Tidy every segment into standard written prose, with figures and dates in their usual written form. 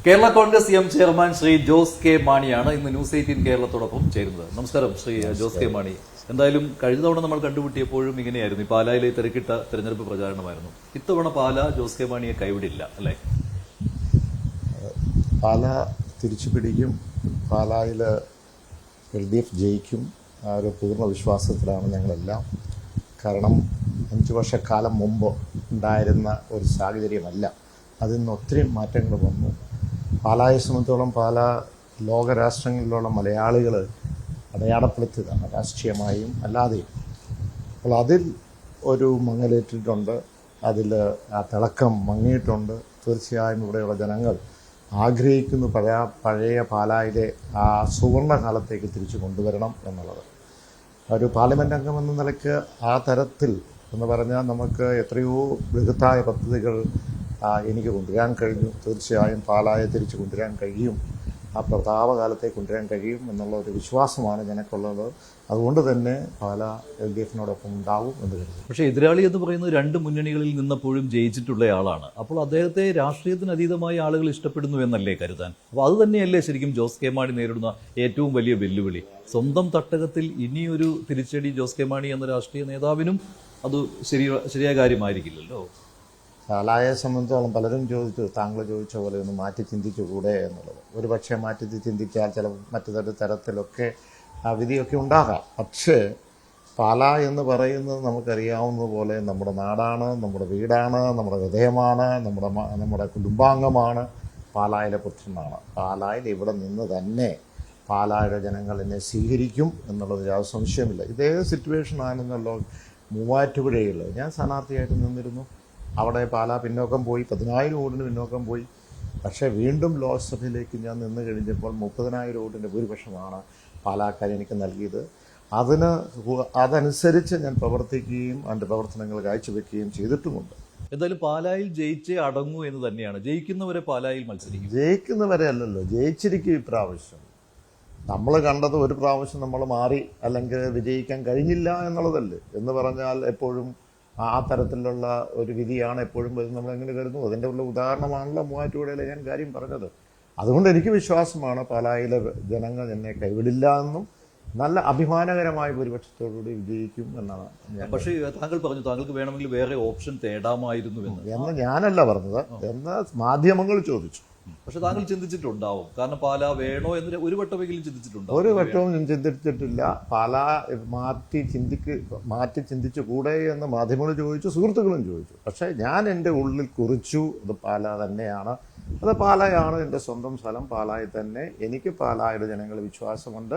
Kerala Congress M chairman Shri Jose K മാണിയാണ് ഇന്ന് news 18 കേരളത്തോടൊപ്പം ചേരുന്നത്. നമസ്കാരം ശ്രീ ജോസ് കെ മാണി. എന്തായാലും കഴിഞ്ഞ തവണ നമ്മൾ കണ്ടുമുട്ടിയപ്പോഴും ഇങ്ങനെയായിരുന്നു, ഈ പാലായിലെ തിരക്കിട്ട തെരഞ്ഞെടുപ്പ് പ്രചാരണമായിരുന്നു. ഇത്തവണ പാല ജോസ് കെ മാണിയെ കൈവിടില്ല അല്ലേ? പാല തിരിച്ചു പിടിക്കും, പാലായിൽ LDF ജയിക്കും. ആ ഒരു പൂർണ്ണ വിശ്വാസത്തിലാണ് ഞങ്ങളെല്ലാം. കാരണം 5 വർഷക്കാലം മുമ്പ് ഉണ്ടായിരുന്ന ഒരു സാഹചര്യമല്ല, അതിൽ നിന്ന് ഒത്തിരി മാറ്റങ്ങൾ വന്നു. പാലായെ സംബന്ധിച്ചോളം പാല ലോകരാഷ്ട്രങ്ങളിലുള്ള മലയാളികൾ അടയാളപ്പെടുത്തിയതാണ്, രാഷ്ട്രീയമായും അല്ലാതെയും. അപ്പോൾ അതിൽ ഒരു മങ്ങലേറ്റിട്ടുണ്ട്, അതിൽ ആ തിളക്കം മങ്ങിയിട്ടുണ്ട്. തീർച്ചയായും ഇവിടെയുള്ള ജനങ്ങൾ ആഗ്രഹിക്കുന്നു പഴയ പാലായിലെ ആ സുവർണ്ണ കാലത്തേക്ക് തിരിച്ചു കൊണ്ടുവരണം എന്നുള്ളത്. ഒരു പാർലമെൻറ്റ് അംഗം എന്ന നിലയ്ക്ക് ആ തരത്തിൽ എന്ന് പറഞ്ഞാൽ നമുക്ക് എത്രയോ ബൃഹത്തായ പദ്ധതികൾ എനിക്ക് കൊണ്ടുവരാൻ കഴിഞ്ഞു. തീർച്ചയായും പാലായെ തിരിച്ചു കൊണ്ടുവരാൻ കഴിയും, ആ പ്രതാപകാലത്തേക്ക് കൊണ്ടുവരാൻ കഴിയും എന്നുള്ള ഒരു വിശ്വാസമാണ് ഞങ്ങൾക്കുള്ളത്. അതുകൊണ്ട് തന്നെ പാല LDFനോടൊപ്പം ഉണ്ടാവും എന്ന് കരുതുന്നു. പക്ഷേ എതിരാളി എന്ന് പറയുന്നത് 2 മുന്നണികളിൽ നിന്നപ്പോഴും ജയിച്ചിട്ടുള്ള ആളാണ്. അപ്പോൾ അദ്ദേഹത്തെ രാഷ്ട്രീയത്തിന് അതീതമായി ആളുകൾ ഇഷ്ടപ്പെടുന്നു എന്നല്ലേ കരുതാൻ? അപ്പോൾ അത് തന്നെയല്ലേ ശരിക്കും ജോസ് കെ മാണി നേരിടുന്ന ഏറ്റവും വലിയ വെല്ലുവിളി? സ്വന്തം തട്ടകത്തിൽ ഇനിയൊരു തിരിച്ചടി ജോസ് കെ മാണി എന്ന രാഷ്ട്രീയ നേതാവിനും അത് ശരിയായ കാര്യമായിരിക്കില്ലല്ലോ. പാലായെ സംബന്ധിച്ചോളം പലരും ചോദിച്ചു, താങ്കൾ ചോദിച്ച പോലെ ഒന്ന് മാറ്റി ചിന്തിച്ചുകൂടെ എന്നുള്ളത്. ഒരു പക്ഷേ മാറ്റി ചിന്തിച്ചാൽ ചില മറ്റു തരത്തിലൊക്കെ വിധിയൊക്കെ ഉണ്ടാകാം. പക്ഷേ പാല എന്ന് പറയുന്നത് നമുക്കറിയാവുന്നതുപോലെ നമ്മുടെ നാടാണ്, നമ്മുടെ വീടാണ്, നമ്മുടെ ഹൃദയമാണ്, നമ്മുടെ കുടുംബാംഗമാണ്. പാലായിലെ പുത്രനാണ്. പാലായിൽ ഇവിടെ നിന്ന് തന്നെ പാലായുടെ ജനങ്ങൾ എന്നെ സ്വീകരിക്കും എന്നുള്ളത് യാതൊരു സംശയമില്ല. ഇതേ സിറ്റുവേഷൻ ആണെന്നുള്ള മൂവാറ്റുപുഴയിൽ ഞാൻ സ്ഥാനാർത്ഥിയായിട്ട് നിന്നിരുന്നു. അവിടെ പാല പിന്നോക്കം പോയി, 10,000 വോട്ടിന് പിന്നോക്കം പോയി. പക്ഷേ വീണ്ടും ലോക്സഭയിലേക്ക് ഞാൻ നിന്ന് കഴിഞ്ഞപ്പോൾ 30,000 വോട്ടിൻ്റെ ഭൂരിപക്ഷമാണ് പാലാക്കാർ എനിക്ക് നൽകിയത്. അതനുസരിച്ച് ഞാൻ പ്രവർത്തിക്കുകയും അതിൻ്റെ പ്രവർത്തനങ്ങൾ കാഴ്ചവെക്കുകയും ചെയ്തിട്ടുമുണ്ട്. എന്തായാലും പാലായിൽ ജയിച്ചേ അടങ്ങൂ എന്ന് തന്നെയാണ്. ജയിക്കുന്നവരെ പാലായിൽ മത്സരിക്കും. ജയിക്കുന്നവരെ അല്ലല്ലോ, ജയിച്ചിരിക്കും. ഇപ്രാവശ്യം നമ്മൾ കണ്ടത് ഒരു പ്രാവശ്യം നമ്മൾ മാറി അല്ലെങ്കിൽ വിജയിക്കാൻ കഴിഞ്ഞില്ല എന്നുള്ളതല്ലേ. എന്ന് പറഞ്ഞാൽ എപ്പോഴും ആ തരത്തിലുള്ള ഒരു വിധിയാണ് എപ്പോഴും വരുന്നത്. നമ്മളെങ്ങനെ കരുതുന്നു, അതിൻ്റെ ഉള്ള ഉദാഹരണമാണല്ലോ മൂവാറ്റുപുഴയിലെ ഞാൻ കാര്യം പറഞ്ഞത്. അതുകൊണ്ട് എനിക്ക് വിശ്വാസമാണ് പാലായിലെ ജനങ്ങൾ എന്നെ കൈവിടില്ല എന്നും നല്ല അഭിമാനകരമായ ഭൂരിപക്ഷത്തോടുകൂടി വിജയിക്കും എന്നാണ് ഞാൻ. പക്ഷേ താങ്കൾ പറഞ്ഞു താങ്കൾക്ക് വേണമെങ്കിൽ വേറെ ഓപ്ഷൻ തേടാമായിരുന്നു എന്ന് ഞാനല്ല പറഞ്ഞത്, എന്ന് മാധ്യമങ്ങൾ ചോദിച്ചു. പക്ഷെ താങ്കൾ ചിന്തിച്ചിട്ടുണ്ടാവും, കാരണം പാല വേണോ എന്ന് ഒരു വട്ടമെങ്കിലും ചിന്തിച്ചിട്ടുണ്ടാവും. ഒരു വട്ടവും ഞാൻ ചിന്തിച്ചിട്ടില്ല. പാല മാറ്റി ചിന്തിച്ചു കൂടെ എന്ന് മാധ്യമങ്ങൾ ചോദിച്ചു, സുഹൃത്തുക്കളും ചോദിച്ചു. പക്ഷേ ഞാൻ എൻ്റെ ഉള്ളിൽ കുറിച്ചു, അത് പാല തന്നെയാണ്, അത് പാലായാണ് എൻ്റെ സ്വന്തം സ്ഥലം. പാലായിൽ തന്നെ എനിക്ക് പാലായുടെ ജനങ്ങൾ വിശ്വാസമുണ്ട്.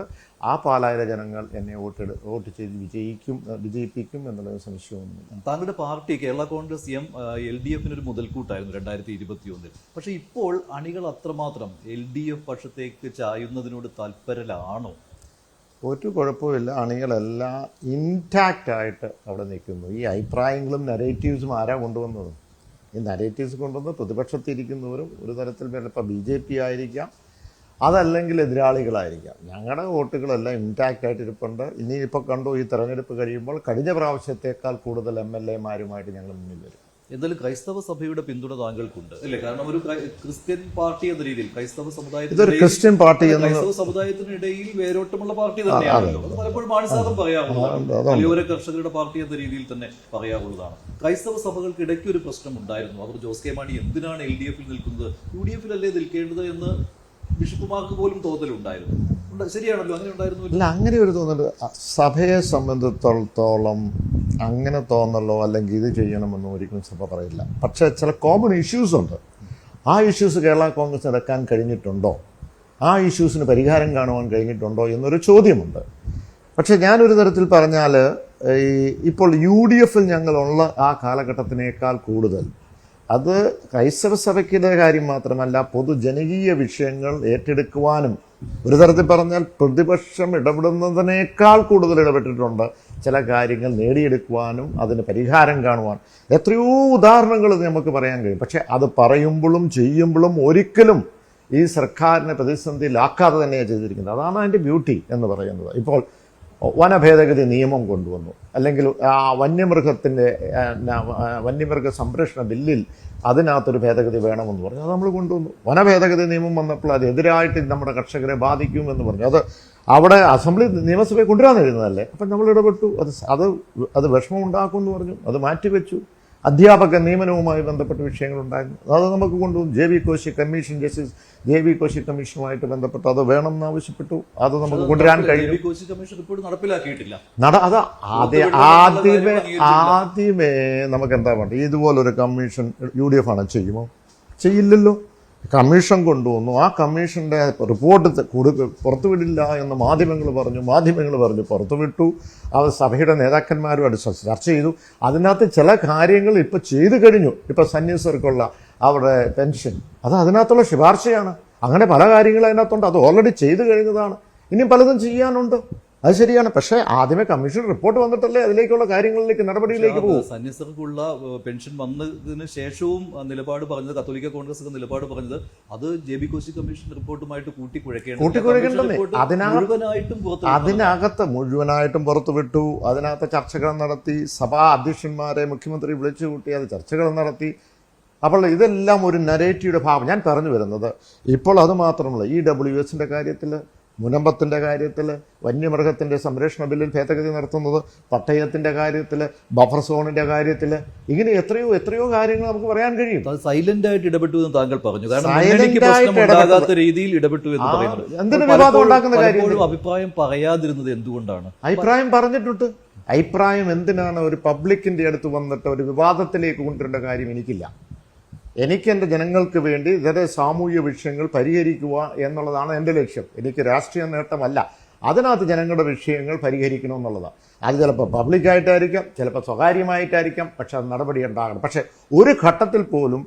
ആ പാലായിലെ ജനങ്ങൾ എന്നെ വോട്ട് ചെയ്ത് വിജയിപ്പിക്കും എന്നുള്ളത് സംശയമൊന്നുമില്ല. താങ്കളുടെ പാർട്ടി കേരള കോൺഗ്രസ് എം LDFനൊരു മുതൽക്കൂട്ടായിരുന്നു 2021. പക്ഷേ ഇപ്പോൾ അണികൾ അത്രമാത്രം LDF പക്ഷത്തേക്ക് ചായുന്നതിനോട് താല്പര്യലാണോ? ഒരു കുഴപ്പമില്ല. അണികളെല്ലാം ഇൻടാക്റ്റ് ആയിട്ട് അവിടെ നിൽക്കുന്നു. ഈ അഭിപ്രായങ്ങളും നരേറ്റീവ്സും ആരാ കൊണ്ടുവന്നത്? ഈ നരേറ്റീവ്സ് കൊണ്ടുവന്ന് പ്രതിപക്ഷത്തിരിക്കുന്നവരും ഒരു തരത്തിൽ ഇപ്പോൾ BJP ആയിരിക്കാം, അതല്ലെങ്കിൽ എതിരാളികളായിരിക്കാം. ഞങ്ങളുടെ വോട്ടുകളെല്ലാം ഇൻടാക്റ്റ് ആയിട്ട് ഇരിപ്പുണ്ട്. ഇനിയിപ്പോൾ കണ്ടു, ഈ തെരഞ്ഞെടുപ്പ് കഴിയുമ്പോൾ കഴിഞ്ഞ പ്രാവശ്യത്തേക്കാൾ കൂടുതൽ MLA-മാരുമായിട്ട് ഞങ്ങൾ മുന്നിൽ വരും. എന്തായാലും ക്രൈസ്തവ സഭയുടെ പിന്തുണ താങ്കൾക്കുണ്ട് അല്ലേ? കാരണം ഒരു ക്രിസ്ത്യൻ പാർട്ടി എന്ന രീതിയിൽ ക്രൈസ്തവ സമുദായത്തിനിടയിൽ വേരോട്ടമുള്ള പാർട്ടി തന്നെയാണല്ലോ. അത് പലപ്പോഴും മാണിസാദം പറയാറുള്ളതാണ്, മലയോര കർഷകരുടെ പാർട്ടി എന്ന രീതിയിൽ തന്നെ പറയാറുള്ളതാണ്. ക്രൈസ്തവ സഭകൾക്ക് ഇടയ്ക്ക് ഒരു പ്രശ്നം ഉണ്ടായിരുന്നു. അവർ ജോസ് കെ മാണി എന്തിനാണ് LDFൽ നിൽക്കുന്നത്, UDFലല്ലേ നിൽക്കേണ്ടത് എന്ന് ബിഷപ്പുമാർക്ക് പോലും തോന്നലുണ്ടായിരുന്നു. ശരിയാണല്ലോ, അങ്ങനെ ഉണ്ടായിരുന്നു. അല്ല, അങ്ങനെ ഒരു തോന്നൽ സഭയെ സംബന്ധിച്ചിടത്തോളം അങ്ങനെ തോന്നലോ അല്ലെങ്കിൽ ഇത് ചെയ്യണമെന്നോ ഒരിക്കലും സഭ പറയില്ല. പക്ഷേ ചില കോമൺ ഇഷ്യൂസ് ഉണ്ട്. ആ ഇഷ്യൂസ് കേരള കോൺഗ്രസ് എടുക്കാൻ കഴിഞ്ഞിട്ടുണ്ടോ, ആ ഇഷ്യൂസിന് പരിഹാരം കാണുവാൻ കഴിഞ്ഞിട്ടുണ്ടോ എന്നൊരു ചോദ്യമുണ്ട്. പക്ഷേ ഞാനൊരു തരത്തിൽ പറഞ്ഞാൽ ഇപ്പോൾ UDFൽ ഞങ്ങളുള്ള ആ കാലഘട്ടത്തിനേക്കാൾ കൂടുതൽ അത് ക്രൈസ്തവ സഭയ്ക്കിൻ്റെ കാര്യം മാത്രമല്ല, പൊതുജനകീയ വിഷയങ്ങൾ ഏറ്റെടുക്കുവാനും ഒരു തരത്തിൽ പറഞ്ഞാൽ പ്രതിപക്ഷം ഇടപെടുന്നതിനേക്കാൾ കൂടുതൽ ഇടപെട്ടിട്ടുണ്ട്. ചില കാര്യങ്ങൾ നേടിയെടുക്കുവാനും അതിന് പരിഹാരം കാണുവാൻ എത്രയോ ഉദാഹരണങ്ങൾ നമുക്ക് പറയാൻ കഴിയും. പക്ഷേ അത് പറയുമ്പോഴും ചെയ്യുമ്പോഴും ഒരിക്കലും ഈ സർക്കാരിനെ പ്രതിസന്ധിയിലാക്കാതെ തന്നെയാണ് ചെയ്തിരിക്കുന്നത്. അതാണ് അതിൻ്റെ ബ്യൂട്ടി എന്ന് പറയുന്നത്. ഇപ്പോൾ വനഭേദഗതി നിയമം കൊണ്ടുവന്നു, അല്ലെങ്കിൽ വന്യമൃഗ സംരക്ഷണ ബില്ലിൽ അതിനകത്തൊരു ഭേദഗതി വേണമെന്ന് പറഞ്ഞു. അത് നമ്മൾ കൊണ്ടുവന്നു. വനഭേദഗതി നിയമം വന്നപ്പോൾ അത് എതിരായിട്ട് നമ്മുടെ കർഷകരെ ബാധിക്കുമെന്ന് പറഞ്ഞു. അത് അവിടെ അസംബ്ലി നിയമസഭയിൽ കൊണ്ടുവരാനിരുന്നതല്ലേ. അപ്പം നമ്മൾ ഇടപെട്ടു. അത് വിഷമം ഉണ്ടാക്കുമെന്ന് പറഞ്ഞു. അത് മാറ്റിവെച്ചു. അധ്യാപക നിയമനവുമായി ബന്ധപ്പെട്ട വിഷയങ്ങളുണ്ടായിരുന്നു. അത് നമുക്ക് കൊണ്ടുവന്നു. J B Koshy commission, justice J B Koshy കമ്മീഷനുമായിട്ട് ബന്ധപ്പെട്ട് അത് വേണമെന്ന് ആവശ്യപ്പെട്ടു. അത് നമുക്ക് കൊണ്ടുവരാൻ കഴിയും. അത് ആദ്യമേ നമുക്ക് എന്താ വേണ്ടത്? ഇതുപോലൊരു കമ്മീഷൻ UDF ആണ് ചെയ്യുമോ? ചെയ്യില്ലല്ലോ. കമ്മീഷൻ കൊണ്ടുവന്നു. ആ കമ്മീഷന്റെ റിപ്പോർട്ട് പുറത്തുവിടില്ല എന്ന് മാധ്യമങ്ങൾ പറഞ്ഞു പുറത്തുവിട്ടു. അത് സഭയുടെ നേതാക്കന്മാരുമായിട്ട് ചർച്ച ചെയ്തു. അതിനകത്ത് ചില കാര്യങ്ങൾ ഇപ്പോൾ ചെയ്തു കഴിഞ്ഞു. ഇപ്പം സന്യസ്തർക്കുള്ള അവിടെ പെൻഷൻ, അത് അതിനകത്തുള്ള ശുപാർശയാണ്. അങ്ങനെ പല കാര്യങ്ങളും അതിനകത്തുണ്ട്. അത് ഓൾറെഡി ചെയ്തു കഴിഞ്ഞതാണ്. ഇനിയും പലതും ചെയ്യാനുണ്ട്. അത് ശരിയാണ്. പക്ഷേ ആദ്യമേ കമ്മീഷൻ റിപ്പോർട്ട് വന്നിട്ടല്ലേ അതിലേക്കുള്ള കാര്യങ്ങളിലേക്ക് നടപടിയിലേക്ക് പോകും. സന്യസ്തർക്കുള്ള പെൻഷൻ വന്നതിന് ശേഷവും നിലപാട് പറഞ്ഞത്, കത്തോലിക്ക കോൺഗ്രസ് നിലപാട് പറഞ്ഞത് അത് JB കോശി കമ്മീഷൻ റിപ്പോർട്ടുമായിട്ട് കൂട്ടിക്കുഴയ്ക്കേണ്ടത്. അതിനകത്ത് മുഴുവനായിട്ടും പുറത്തുവിട്ടു. അതിനകത്ത് ചർച്ചകൾ നടത്തി. സഭാ അധ്യക്ഷന്മാരെ മുഖ്യമന്ത്രി വിളിച്ചു കൂട്ടി. അത് ചർച്ചകൾ നടത്തി. അപ്പോൾ ഇതെല്ലാം ഒരു നരേറ്റീവയുടെ ഭാഗം. ഞാൻ പറഞ്ഞു വരുന്നത്, ഇപ്പോൾ അത് മാത്രമല്ല, EWS കാര്യത്തിൽ, മുനമ്പത്തിൻ്റെ കാര്യത്തിൽ, വന്യമൃഗത്തിൻ്റെ സംരക്ഷണ ബില്ലിൽ ഭേദഗതി നടത്തുന്നത്, പട്ടയത്തിൻ്റെ കാര്യത്തിൽ, ബഫർ സോണിൻ്റെ കാര്യത്തിൽ, ഇങ്ങനെ എത്രയോ കാര്യങ്ങൾ നമുക്ക് പറയാൻ കഴിയും. അത് സൈലന്റ് ആയിട്ട് ഇടപെട്ടു എന്ന് താങ്കൾ പറഞ്ഞു. കാരണം രീതിയിൽ ഇടപെട്ടു എന്ന് പറയുന്നത് എന്തിനു വിവാദം ഉണ്ടാക്കുന്ന കാര്യം? അഭിപ്രായം പറയാതിരുന്നത് എന്തുകൊണ്ടാണ്? അഭിപ്രായം പറഞ്ഞിട്ടുണ്ട്. അഭിപ്രായം എന്തിനാണ് ഒരു പബ്ലിക്കിന്റെ അടുത്ത് വന്നിട്ട് ഒരു വിവാദത്തിലേക്ക് കൊണ്ടുവരേണ്ട കാര്യം എനിക്കില്ല. എനിക്ക് എൻ്റെ ജനങ്ങൾക്ക് വേണ്ടി ഇതര സാമൂഹ്യ വിഷയങ്ങൾ പരിഹരിക്കുക എന്നുള്ളതാണ് എൻ്റെ ലക്ഷ്യം. എനിക്ക് രാഷ്ട്രീയ നേട്ടമല്ല. അതിനകത്ത് ജനങ്ങളുടെ വിഷയങ്ങൾ പരിഹരിക്കണമെന്നുള്ളതാണ്. അത് ചിലപ്പോൾ പബ്ലിക്കായിട്ടായിരിക്കാം, ചിലപ്പോൾ സ്വകാര്യമായിട്ടായിരിക്കാം. പക്ഷെ അത് നടപടി ഉണ്ടാകണം. പക്ഷെ ഒരു ഘട്ടത്തിൽ പോലും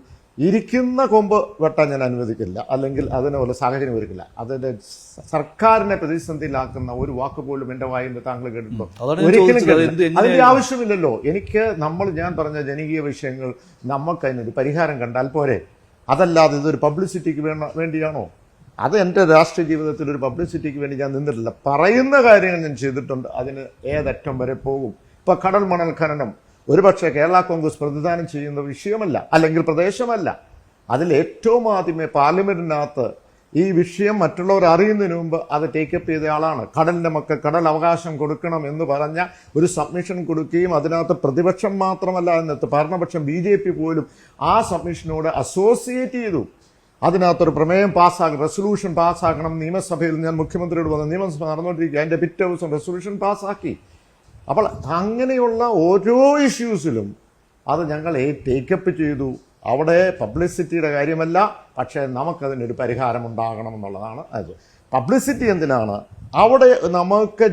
ഇരിക്കുന്ന കൊമ്പ് വെട്ടാൻ ഞാൻ അനുവദിക്കില്ല, അല്ലെങ്കിൽ അതിനുള്ള സാഹചര്യം ഒരുക്കില്ല. അതിൻ്റെ സർക്കാരിനെ പ്രതിസന്ധിയിലാക്കുന്ന ഒരു വാക്ക് പോലും എൻ്റെ വായിന്ന് താങ്കൾ കേട്ടിട്ടുണ്ടോ? ഒരിക്കലും അതിൻ്റെ ആവശ്യമില്ലല്ലോ. ഞാൻ പറഞ്ഞ ജനകീയ വിഷയങ്ങൾ നമുക്കതിനൊരു പരിഹാരം കണ്ടാൽ പോരെ. അതല്ലാതെ ഇതൊരു പബ്ലിസിറ്റിക്ക് വേണ്ടിയാണോ? അത് എൻ്റെ രാഷ്ട്രീയ ജീവിതത്തിൽ ഒരു പബ്ലിസിറ്റിക്ക് വേണ്ടി ഞാൻ നിന്നിട്ടില്ല. പറയുന്ന കാര്യങ്ങൾ ഞാൻ ചെയ്തിട്ടുണ്ട്. അതിന് ഏതറ്റം വരെ പോകും. ഇപ്പം കടൽ മണൽ ഖനനം ഒരുപക്ഷെ കേരള കോൺഗ്രസ് പ്രതിദാനം ചെയ്യുന്ന വിഷയമല്ല, അല്ലെങ്കിൽ പ്രദേശമല്ല. അതിൽ ഏറ്റവും ആദ്യമേ പാർലമെന്റിനകത്ത് ഈ വിഷയം മറ്റുള്ളവർ അറിയുന്നതിന് മുമ്പ് അത് ടേക്കപ്പ് ചെയ്ത ആളാണ്. കടലിൻ്റെ മക്കൾ കടൽ അവകാശം കൊടുക്കണം എന്ന് പറഞ്ഞ ഒരു സബ്മിഷൻ കൊടുക്കുകയും അതിനകത്ത് പ്രതിപക്ഷം മാത്രമല്ല, അതിനകത്ത് ഭരണപക്ഷം BJP പോലും ആ സബ്മിഷനോട് അസോസിയേറ്റ് ചെയ്തു. അതിനകത്തൊരു പ്രമേയം റെസൊല്യൂഷൻ പാസ്സാക്കണം. നിയമസഭയിൽ ഞാൻ മുഖ്യമന്ത്രിയോട് വന്ന് നിയമസഭ നടന്നുകൊണ്ടിരിക്കുക, അതിൻ്റെ പിറ്റേ ദിവസം റെസൊല്യൂഷൻ പാസ്സാക്കി. അപ്പോൾ അങ്ങനെയുള്ള ഓരോ ഇഷ്യൂസിലും അത് ഞങ്ങൾ ടേക്കപ്പ് ചെയ്തു. അവിടെ പബ്ലിസിറ്റിയുടെ കാര്യമല്ല, പക്ഷേ നമുക്കതിനൊരു പരിഹാരം ഉണ്ടാകണമെന്നുള്ളതാണ്. അത് പബ്ലിസിറ്റി എന്തിനാണ്? അവിടെ നമുക്ക്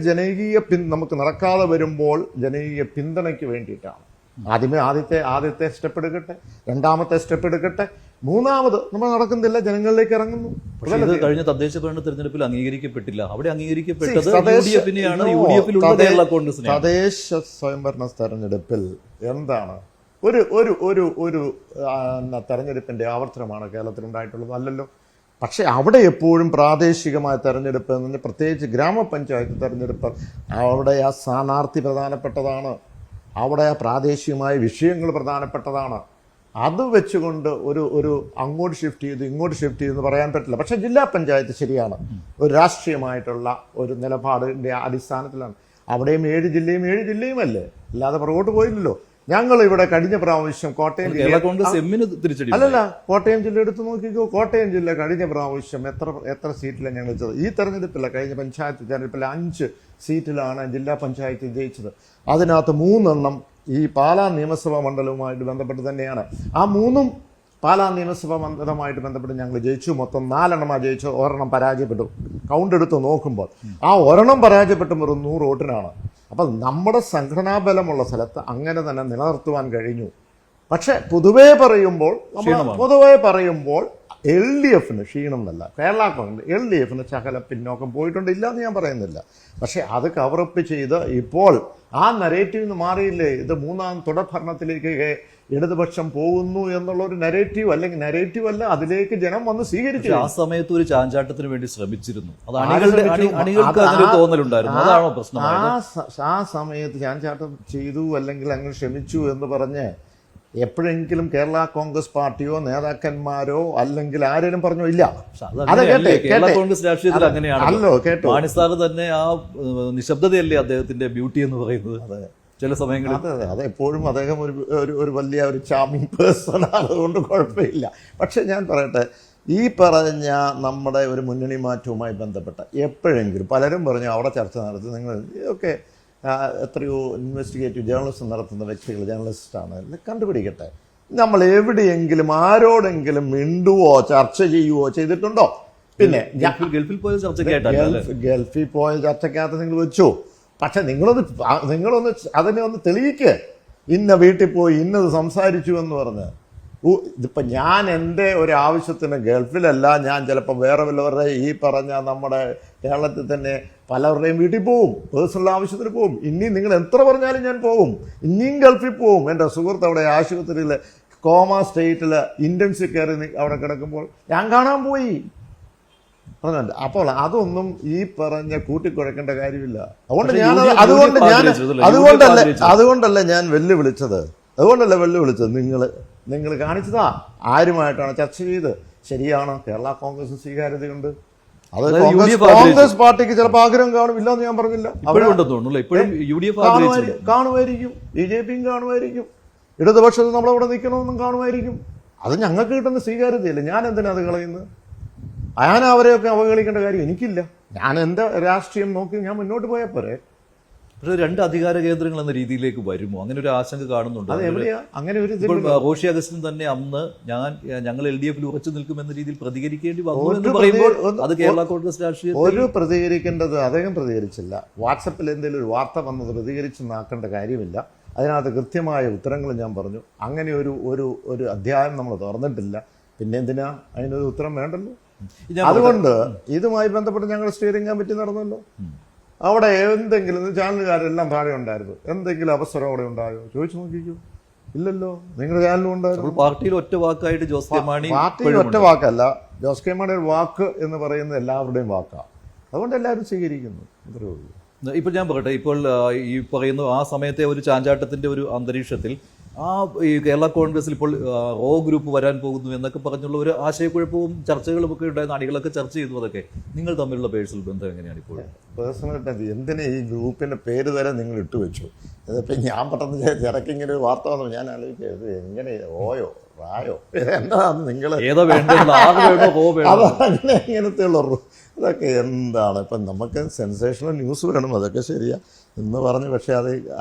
നമുക്ക് നടക്കാതെ വരുമ്പോൾ ജനകീയ പിന്തുണയ്ക്ക് വേണ്ടിയിട്ടാണ്. ആദ്യത്തെ സ്റ്റെപ്പ് എടുക്കട്ടെ, രണ്ടാമത്തെ സ്റ്റെപ്പ് എടുക്കട്ടെ, മൂന്നാമത് നമ്മൾ നടക്കുന്നില്ല, ജനങ്ങളിലേക്ക് ഇറങ്ങുന്നു. കഴിഞ്ഞ തദ്ദേശ ഭരണ തെരഞ്ഞെടുപ്പിൽ അംഗീകരിക്കപ്പെട്ടില്ല. അവിടെ അംഗീകരിക്കപ്പെട്ടത് തദ്ദേശ സ്വയംഭരണ തെരഞ്ഞെടുപ്പിൽ എന്താണ് ഒരു തെരഞ്ഞെടുപ്പിന്റെ ആവർത്തനമാണ് കേരളത്തിലുണ്ടായിട്ടുള്ളത്, അല്ലല്ലോ. പക്ഷെ അവിടെ എപ്പോഴും പ്രാദേശികമായ തെരഞ്ഞെടുപ്പ്, പ്രത്യേകിച്ച് ഗ്രാമപഞ്ചായത്ത് തെരഞ്ഞെടുപ്പ്, അവിടെ ആ സ്ഥാനാർത്ഥി പ്രധാനപ്പെട്ടതാണ്. അവിടെ പ്രാദേശികമായ വിഷയങ്ങൾ പ്രധാനപ്പെട്ടതാണ്. അത് വെച്ചുകൊണ്ട് ഒരു അങ്ങോട്ട് ഷിഫ്റ്റ് ചെയ്ത് ഇങ്ങോട്ട് ഷിഫ്റ്റ് ചെയ്തെന്ന് പറയാൻ പറ്റില്ല. പക്ഷെ ജില്ലാ പഞ്ചായത്ത് ശരിയാണ്, ഒരു രാഷ്ട്രീയമായിട്ടുള്ള ഒരു നിലപാടിൻ്റെ അടിസ്ഥാനത്തിലാണ്. അവിടെയും 7 ജില്ലയും അല്ലേ, അല്ലാതെ പുറകോട്ട് പോയില്ലല്ലോ. ഞങ്ങൾ ഇവിടെ കഴിഞ്ഞ പ്രാവശ്യം കോട്ടയം ജില്ല എടുത്തു നോക്കിക്കോ. കോട്ടയം ജില്ല കഴിഞ്ഞ പ്രാവശ്യം എത്ര സീറ്റിലാണ് ഞങ്ങൾ ജയിച്ചത്? ഈ തെരഞ്ഞെടുപ്പില്ല, കഴിഞ്ഞ പഞ്ചായത്ത് തെരഞ്ഞെടുപ്പിൽ 5 സീറ്റിലാണ് ജില്ലാ പഞ്ചായത്ത് ജയിച്ചത്. അതിനകത്ത് 3 ഈ പാലാ നിയമസഭാ മണ്ഡലവുമായിട്ട് ബന്ധപ്പെട്ട് തന്നെയാണ്. ആ 3 പാലാ നിയമസഭാ മണ്ഡലവുമായിട്ട് ബന്ധപ്പെട്ട് ഞങ്ങൾ ജയിച്ചു. മൊത്തം 4 ജയിച്ചു, 1 പരാജയപ്പെട്ടു. കൗണ്ട് എടുത്ത് നോക്കുമ്പോൾ ആ 1 പരാജയപ്പെട്ടും വെറും 100 വോട്ടിനാണ്. അപ്പം നമ്മുടെ സംഘടനാബലമുള്ള സ്ഥലത്ത് അങ്ങനെ തന്നെ നിലനിർത്തുവാൻ കഴിഞ്ഞു. പക്ഷെ പൊതുവേ പറയുമ്പോൾ LDFന് ക്ഷീണം എന്നല്ല, കേരള കോൺഗ്രസ് LDFന് ശകലം പിന്നോക്കം പോയിട്ടുണ്ട്, ഇല്ലാന്ന് ഞാൻ പറയുന്നില്ല. പക്ഷെ അത് കവറപ്പ് ചെയ്ത് ഇപ്പോൾ ആ നരേറ്റീവ് നിന്ന് മാറിയില്ലേ. ഇത് 3ാം തുടർഭരണത്തിലേക്ക് ഇടതുപക്ഷം പോകുന്നു എന്നുള്ള ഒരു നരേറ്റീവ് അല്ലെങ്കിൽ നരേറ്റീവ് അല്ല, അതിലേക്ക് ജനം വന്ന് സ്വീകരിച്ചു. ആ സമയത്ത് ഒരു ചാഞ്ചാട്ടത്തിന് വേണ്ടി ശ്രമിച്ചിരുന്നു. അത് അണികൾക്ക് അങ്ങനെ തോന്നലുണ്ടായിരുന്നു. അതാണോ പ്രശ്നം? ആ സമയത്ത് ചാഞ്ചാട്ടം ചെയ്തു അല്ലെങ്കിൽ അങ്ങനെ ശ്രമിച്ചു എന്ന് പറഞ്ഞ് എപ്പോഴെങ്കിലും കേരള കോൺഗ്രസ് പാർട്ടിയോ നേതാക്കന്മാരോ അല്ലെങ്കിൽ ആരെങ്കിലും പറഞ്ഞോ? ഇല്ല. കേരള കോൺഗ്രസ് രാഷ്ട്രീയത്തിൽ അങ്ങനെയാണല്ലോ. കേട്ടോ, മാണിസാർ തന്നെ ആ നിശബ്ദതയല്ലേ അദ്ദേഹത്തിന്റെ ബ്യൂട്ടി എന്ന് പറയുന്നത് ചില സമയങ്ങളിൽ. അതെ, എപ്പോഴും അദ്ദേഹം ഒരു വലിയ ഒരു ചാമിങ് പേഴ്സൺ, അതുകൊണ്ട് കുഴപ്പമില്ല. പക്ഷെ ഞാൻ പറയട്ടെ, ഈ പറഞ്ഞ നമ്മുടെ ഒരു മുന്നണി മാറ്റവുമായി ബന്ധപ്പെട്ട എപ്പോഴെങ്കിലും പലരും പറഞ്ഞു അവിടെ ചർച്ച നടത്തി, നിങ്ങൾ ഒക്കെ എത്രയോ ഇൻവെസ്റ്റിഗേറ്റീവ് ജേർണലിസം നടത്തുന്ന വ്യക്തികൾ, ജേർണലിസ്റ്റാണ്, കണ്ടുപിടിക്കട്ടെ, നമ്മൾ എവിടെയെങ്കിലും ആരോടെങ്കിലും മിണ്ടുവോ ചർച്ച ചെയ്യുവോ ചെയ്തിട്ടുണ്ടോ? പിന്നെ ഗൾഫിൽ പോയ ഗൾഫിൽ പോയ ചർച്ചക്കകത്ത് നിങ്ങൾ വെച്ചു. പക്ഷെ നിങ്ങളൊന്ന് അതിനെ ഒന്ന് തെളിയിക്ക്. ഇന്ന വീട്ടിൽ പോയി ഇന്നത് സംസാരിച്ചു എന്ന് പറഞ്ഞ് ഇതിപ്പോൾ ഞാൻ എൻ്റെ ഒരു ആവശ്യത്തിന് ഗൾഫിലല്ല, ഞാൻ ചിലപ്പോൾ വേറെ വല്ലവരുടെ ഈ പറഞ്ഞ നമ്മുടെ കേരളത്തിൽ തന്നെ പലവരുടെയും വീട്ടിൽ പോവും, പേഴ്സണൽ ആവശ്യത്തിന് പോവും. ഇനി നിങ്ങൾ എത്ര പറഞ്ഞാലും ഞാൻ പോവും, ഇനിയും ഗൾഫിൽ പോവും. എൻ്റെ സുഹൃത്ത് അവിടെ ആശുപത്രിയിൽ കോമ സ്റ്റേറ്റിൽ ഇൻറ്റൻസീവ് കെയറിൽ അവിടെ കിടക്കുമ്പോൾ ഞാൻ കാണാൻ പോയി. അപ്പോൾ അതൊന്നും ഈ പറഞ്ഞ കൂട്ടിക്കുഴക്കേണ്ട കാര്യമില്ല. അതുകൊണ്ടല്ല ഞാൻ വെല്ലുവിളിച്ചത്. നിങ്ങൾ കാണിച്ചതാ ആരുമായിട്ടാണ് ചർച്ച ചെയ്ത്. ശരിയാണ്, കേരള കോൺഗ്രസ് സ്വീകാര്യതയുണ്ട്. അത് കോൺഗ്രസ് പാർട്ടിക്ക് ചിലപ്പോൾ ആഗ്രഹം കാണും, ഇല്ലെന്ന് ഞാൻ പറഞ്ഞില്ല. കാണുമായിരിക്കും, BJP കാണുമായിരിക്കും, ഇടതുപക്ഷത്ത് നമ്മളവിടെ നിൽക്കണമെന്നും കാണുമായിരിക്കും. അത് ഞങ്ങൾക്ക് കിട്ടുന്ന സ്വീകാര്യതയല്ലേ. ഞാൻ എന്തിനാ അത് കളയുന്നത്? ഞാൻ അവരെയൊക്കെ അവഹേളിക്കേണ്ട കാര്യം എനിക്കില്ല. ഞാൻ എൻ്റെ രാഷ്ട്രീയം നോക്കി ഞാൻ മുന്നോട്ട് പോയാൽ പോരെ. പക്ഷേ രണ്ട് അധികാര കേന്ദ്രങ്ങൾ എന്ന രീതിയിലേക്ക് വരുമോ? അങ്ങനെ ഒരു ആശങ്ക കാണുന്നുണ്ട്. അങ്ങനെ ഒരു റോഷി അഗസ്റ്റിൻ തന്നെ അന്ന് ഞങ്ങൾ LDF ഉറച്ചു നിൽക്കുമെന്ന രീതിയിൽ പ്രതികരിക്കേണ്ടി വന്നു എന്ന് പറയുമ്പോൾ അത് കേരള കോൺഗ്രസ് രാഷ്ട്രീയം ഒരു പ്രതികരിക്കേണ്ടത് അദ്ദേഹം പ്രതികരിച്ചില്ല. വാട്സപ്പിൽ എന്തെങ്കിലും ഒരു വാർത്ത വന്നത് പ്രതികരിച്ചെന്നാക്കേണ്ട കാര്യമില്ല. അതിനകത്ത് കൃത്യമായ ഉത്തരങ്ങൾ ഞാൻ പറഞ്ഞു. അങ്ങനെ ഒരു അധ്യായം നമ്മൾ തുറന്നിട്ടില്ല. പിന്നെ എന്തിനാ അതിനൊരു ഉത്തരം വേണ്ടല്ലോ. അതുകൊണ്ട് ഇതുമായി ബന്ധപ്പെട്ട് ഞങ്ങൾ സ്റ്റിയറിംഗ് കമ്മിറ്റി നടന്നല്ലോ. അവിടെ എന്തെങ്കിലും ചാനലുകാരെല്ലാം താഴെ ഉണ്ടായിരുന്നു, എന്തെങ്കിലും അവസരം അവിടെ ഉണ്ടായോ ചോദിച്ചു നോക്കിക്കോ. ഇല്ലല്ലോ. നിങ്ങളുടെ ചാനലും ഉണ്ടായിരുന്നു. പാർട്ടിയിൽ ഒറ്റ വാക്കായിട്ട് ജോസ് കെ മാണി, പാർട്ടിയിൽ ഒറ്റ വാക്കല്ല, ജോസ് കെ മാണിയുടെ വാക്ക് എന്ന് പറയുന്നത് എല്ലാവരുടെയും വാക്കാണ്. അതുകൊണ്ട് എല്ലാവരും സ്വീകരിക്കുന്നു. അത്രേ ഉള്ളൂ. ഇപ്പോൾ ഞാൻ പറയട്ടെ, ഇപ്പോൾ ഈ പറയുന്ന ആ സമയത്തെ ഒരു ചാഞ്ചാട്ടത്തിന്റെ ഒരു അന്തരീക്ഷത്തിൽ ഈ കേരള കോൺഗ്രസിൽ ഇപ്പോൾ റോ ഗ്രൂപ്പ് വരാൻ പോകുന്നു എന്നൊക്കെ പറഞ്ഞുള്ള ഒരു ആശയക്കുഴപ്പവും ചർച്ചകളും ഒക്കെ ഉണ്ടായിരുന്ന അണികളൊക്കെ ചർച്ച ചെയ്തു. അതൊക്കെ നിങ്ങൾ തമ്മിലുള്ള പേഴ്സണൽ ബന്ധം എങ്ങനെയാണ് ഇപ്പോൾ? പേഴ്സണൽ എന്തിനാ ഈ ഗ്രൂപ്പിന്റെ പേര് വരെ നിങ്ങൾ ഇട്ടുവെച്ചു? അതിപ്പോൾ ഞാൻ പെട്ടെന്ന് ചിറക്കിങ്ങനെ ഒരു വാർത്ത വന്നു, ഞാൻ ആലോചിക്കത് എങ്ങനെ ഓയോ റായോ എന്താണ് നിങ്ങൾ അങ്ങനെ ഇങ്ങനത്തെ ഉള്ളൂ. അതൊക്കെ എന്താണ് ഇപ്പം നമുക്ക് സെൻസേഷണൽ ന്യൂസ് വേണം, അതൊക്കെ ശരിയാ എന്ന് പറഞ്ഞു. പക്ഷേ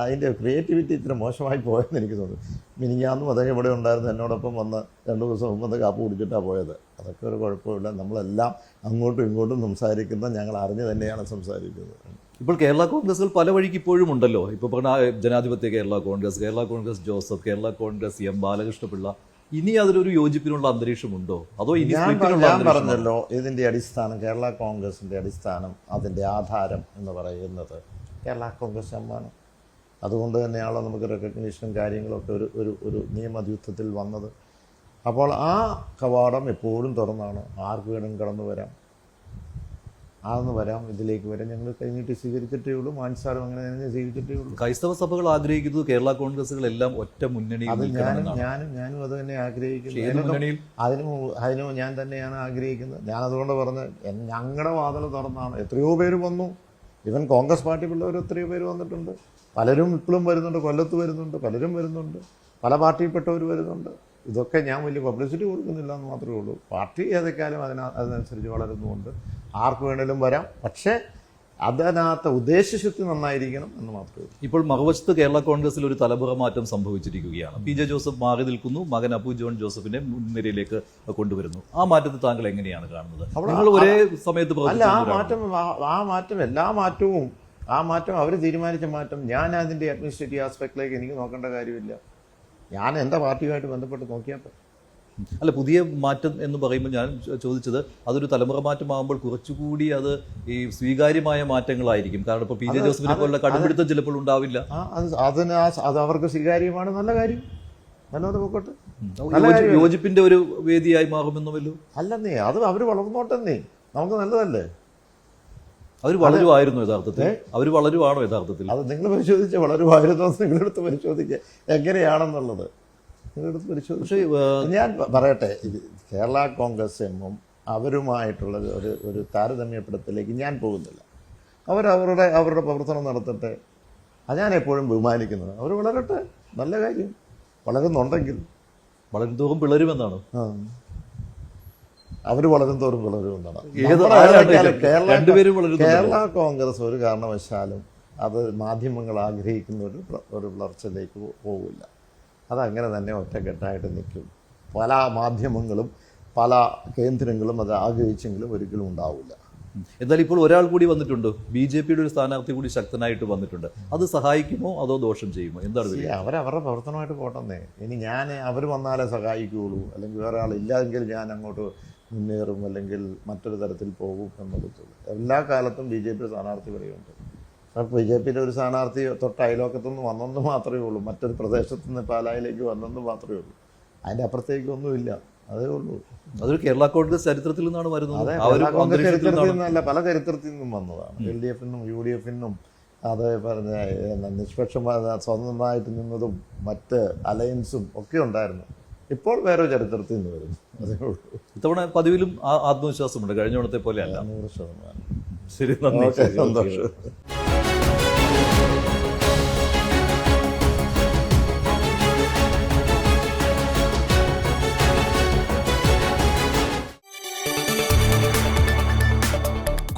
അതിൻ്റെ ക്രിയേറ്റിവിറ്റി ഇത്ര മോശമായി പോയെന്ന് എനിക്ക് തോന്നുന്നു. മിനിഞ്ഞാന്നും അദ്ദേഹം ഇവിടെ ഉണ്ടായിരുന്നു, എന്നോടൊപ്പം വന്ന് 2 ദിവസം മുമ്പ് കാപ്പ് കുടിച്ചിട്ടാണ് പോയത്. അതൊക്കെ ഒരു കുഴപ്പമില്ല. നമ്മളെല്ലാം അങ്ങോട്ടും ഇങ്ങോട്ടും സംസാരിക്കുന്ന ഞങ്ങൾ അറിഞ്ഞ് തന്നെയാണ് സംസാരിക്കുന്നത്. ഇപ്പോൾ കേരള കോൺഗ്രസുകൾ പല വഴിക്ക് ഇപ്പോഴും ഉണ്ടല്ലോ. ഇപ്പോൾ പറഞ്ഞ ജനാധിപത്യ കേരള കോൺഗ്രസ് ജോസഫ്, കേരള കോൺഗ്രസ് M ബാലകൃഷ്ണപിള്ള. ഇനി അതിലൊരു യോജിപ്പിനുള്ള അന്തരീക്ഷമുണ്ടോ? അതോ ഇനി ഞാൻ പറഞ്ഞല്ലോ, ഇതിൻ്റെ അടിസ്ഥാനം കേരള കോൺഗ്രസിൻ്റെ അടിസ്ഥാനം, അതിൻ്റെ ആധാരം എന്ന് പറയുന്നത് കേരള കോൺഗ്രസ് എമ്മാണ്. അതുകൊണ്ട് തന്നെയാണല്ലോ നമുക്ക് റെക്കഗ്നീഷനും കാര്യങ്ങളൊക്കെ ഒരു നിയമദ്യൂത്തത്തിൽ വന്നത്. അപ്പോൾ ആ കവാടം എപ്പോഴും തുറന്നാണ്. ആർക്ക് വേണം കടന്നു വരാം, ഇതിലേക്ക് വരാം. ഞങ്ങൾ കഴിഞ്ഞിട്ട് സ്വീകരിച്ചിട്ടേ ഉള്ളൂ. മാൻസാറും അങ്ങനെ തന്നെ സ്വീകരിച്ചിട്ടേ ഉള്ളൂ. ക്രൈസ്തവ സഭകൾ ആഗ്രഹിക്കുന്നത് കേരള കോൺഗ്രസുകളെല്ലാം ഒറ്റ മുന്നണി. ഞാനും അത് തന്നെ ആഗ്രഹിക്കുന്നു. അതിനും ഞാൻ തന്നെയാണ് ആഗ്രഹിക്കുന്നത്. ഞാനതുകൊണ്ട് പറഞ്ഞ് ഞങ്ങളുടെ വാതിൽ തുറന്നാണ്. എത്രയോ പേര് വന്നു. ഇവൻ കോൺഗ്രസ് പാർട്ടി പിള്ളവർ എത്രയോ പേര് വന്നിട്ടുണ്ട്. പലരും ഇപ്പോഴും വരുന്നുണ്ട്, കൊല്ലത്ത് വരുന്നുണ്ട്, പലരും വരുന്നുണ്ട്, പല പാർട്ടിയിൽപ്പെട്ടവർ വരുന്നുണ്ട്. ഇതൊക്കെ ഞാൻ വലിയ പബ്ലിസിറ്റി കൊടുക്കുന്നില്ല എന്ന് മാത്രമേ ഉള്ളൂ. പാർട്ടി ഏതൊക്കെയാലും അതിനനുസരിച്ച് വളരുന്നുമുണ്ട്. ആർക്ക് വേണേലും വരാം. പക്ഷേ അതിനകത്ത് ഉദ്ദേശശുദ്ധി നന്നായിരിക്കണം എന്ന് മാത്രമേ ഉള്ളൂ. ഇപ്പോൾ മറുവശത്ത് കേരള കോൺഗ്രസിൽ ഒരു തലമുറ മാറ്റം സംഭവിച്ചിരിക്കുകയാണ്. PJ ജോസഫ് മാറി നിൽക്കുന്നു, മകൻ അപ്പു ജോൺ ജോസഫിനെ മുൻനിരയിലേക്ക് കൊണ്ടുവരുന്നു. ആ മാറ്റത്തെ താങ്കൾ എങ്ങനെയാണ് കാണുന്നത്? നിങ്ങൾ ഒരേ സമയത്ത് അല്ല, ആ മാറ്റം എല്ലാ മാറ്റവും അവർ തീരുമാനിച്ച മാറ്റം. ഞാൻ അതിൻ്റെ അഡ്മിനിസ്ട്രേറ്റീവ് ആസ്പെക്റ്റിലേക്ക് എനിക്ക് നോക്കേണ്ട കാര്യമില്ല. ഞാൻ എൻ്റെ പാർട്ടിയുമായിട്ട് ബന്ധപ്പെട്ട് നോക്കിയാൽ അല്ല, പുതിയ മാറ്റം എന്ന് പറയുമ്പോൾ ഞാൻ ചോദിച്ചത് അതൊരു തലമുറ മാറ്റമാകുമ്പോൾ കുറച്ചുകൂടി അത് ഈ സ്വീകാര്യമായ മാറ്റങ്ങളായിരിക്കും. കാരണം ഇപ്പോൾ PJ ജോസഫിനെ പോലുള്ള കടുംപിടുത്തം ചിലപ്പോൾ ഉണ്ടാവില്ല. അത് അവർക്ക് സ്വീകാര്യമാണ്. നല്ല കാര്യം. മനോഹർ പൊക്കോട്ടെ. യോജിപ്പിന്റെ ഒരു വേദിയായി മാറുമെന്നുമല്ലോ. അല്ലെന്നേ, അത് അവർ വളർന്നോട്ടെന്നേ, നമുക്ക് നല്ലതല്ലേ. അവർ വളരുമായിരുന്നു യഥാർത്ഥത്തിൽ, അവർ വളരുവാണോ യഥാർത്ഥത്തിൽ? അത് നിങ്ങൾ പരിശോധിച്ച് വളരുമായിരുന്നു, നിങ്ങളെടുത്ത് പരിശോധിക്കുക എങ്ങനെയാണെന്നുള്ളത് നിങ്ങളെടുത്ത് പരിശോധിച്ച്. ഞാൻ പറയട്ടെ, കേരള കോൺഗ്രസ് എമ്മും അവരുമായിട്ടുള്ള ഒരു താരതമ്യപ്പെടുത്തലേക്ക് ഞാൻ പോകുന്നില്ല. അവരുടെ പ്രവർത്തനം നടത്തട്ടെ, അത് ഞാൻ എപ്പോഴും ബഹുമാനിക്കുന്നത്. അവർ വളരട്ടെ, നല്ല കാര്യം. വളരുന്നുണ്ടെങ്കിൽ വളരുന്തോറും പിളരുമെന്നാണ്. അവർ വളരും തോറും പിളരുമെന്നാണ്. രണ്ടുപേരും കേരള കോൺഗ്രസ് ഒരു കാരണവശാലും അത് മാധ്യമങ്ങൾ ആഗ്രഹിക്കുന്ന ഒരു വളർച്ചയിലേക്ക് പോകില്ല. അതങ്ങനെ തന്നെ ഒറ്റക്കെട്ടായിട്ട് നിൽക്കും. പല മാധ്യമങ്ങളും പല കേന്ദ്രങ്ങളും അത് ആഗ്രഹിച്ചെങ്കിലും ഒരിക്കലും ഉണ്ടാവില്ല. എന്നാൽ ഇപ്പോൾ ഒരാൾ കൂടി വന്നിട്ടുണ്ട്, ബി.ജെ.പിയുടെ ഒരു സ്ഥാനാർത്ഥി കൂടി ശക്തനായിട്ട് വന്നിട്ടുണ്ട്. അത് സഹായിക്കുമോ അതോ ദോഷം ചെയ്യുമോ? എന്താണ് അവരവരുടെ പ്രവർത്തനമായിട്ട് പോട്ടെന്നേ. ഇനി ഞാൻ അവർ വന്നാലേ സഹായിക്കുകയുള്ളൂ, അല്ലെങ്കിൽ വേറെ ആളില്ലെങ്കിൽ ഞാൻ അങ്ങോട്ട് മുന്നേറും, അല്ലെങ്കിൽ മറ്റൊരു തരത്തിൽ പോകും എന്നുള്ളതുള്ളൂ. എല്ലാ കാലത്തും ബി.ജെ.പി സ്ഥാനാർത്ഥി വരെയുണ്ട്. അപ്പോൾ ബി.ജെ.പിയുടെ ഒരു സ്ഥാനാർത്ഥി തൊട്ട് അയലോക്കത്തുനിന്ന് വന്നെന്ന് മാത്രമേ ഉള്ളൂ, മറ്റൊരു പ്രദേശത്തു നിന്ന് പാലായിലേക്ക് വന്നെന്ന് മാത്രമേ ഉള്ളൂ. അതിൻ്റെ അപ്പുറത്തേക്കൊന്നുമില്ല, അതേ ഉള്ളൂ. അതൊരു കേരള കോൺഗ്രസ് ചരിത്രത്തിൽ നിന്നാണ് വരുന്നത്. ചരിത്രത്തിൽ നിന്നല്ല, പല ചരിത്രത്തിൽ നിന്നും വന്നതാണ്. LDF-നും UDF-നും അത് പറഞ്ഞ നിഷ്പക്ഷമായ സ്വതന്ത്രമായിട്ട് നിന്നതും മറ്റ് അലയൻസും ഒക്കെ ഉണ്ടായിരുന്നു. ഇപ്പോൾ വേറെ ചരിത്രത്തിൽ നിന്ന് വരുന്നു, അതേ ഉള്ളൂ. ഇത്തവണ പതിവിലും ആത്മവിശ്വാസമുണ്ട്, കഴിഞ്ഞ തവണത്തെ പോലെ അല്ല. 100%. ശരി, നന്ദി. സന്തോഷം.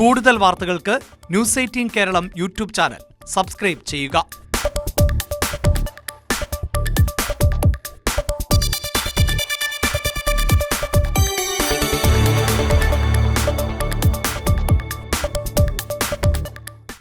കൂടുതൽ വാർത്തകൾക്ക് news 18 Keralam YouTube channel subscribe ചെയ്യുക.